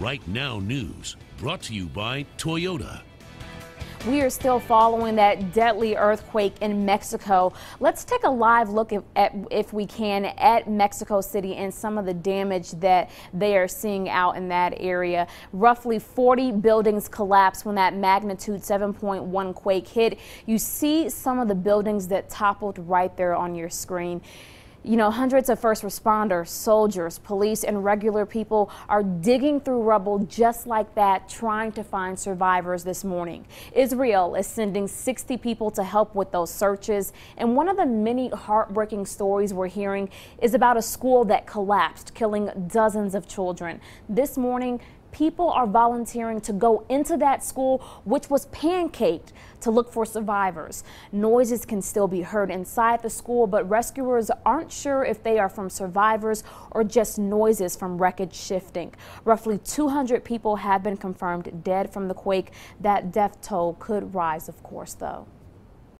Right Now News, brought to you by Toyota. We are still following that deadly earthquake in Mexico. Let's take a live look if we can at Mexico City and some of the damage that they are seeing out in that area. Roughly 40 buildings collapsed when that magnitude 7.1 quake hit. You see some of the buildings that toppled right there on your screen. You know, hundreds of first responders, soldiers, police, and regular people are digging through rubble just like that, trying to find survivors this morning. Israel is sending 60 people to help with those searches. And one of the many heartbreaking stories we're hearing is about a school that collapsed, killing dozens of children. This morning, people are volunteering to go into that school, which was pancaked, to look for survivors. Noises can still be heard inside the school, but rescuers aren't sure if they are from survivors or just noises from wreckage shifting. Roughly 200 people have been confirmed dead from the quake. That death toll could rise, of course, though.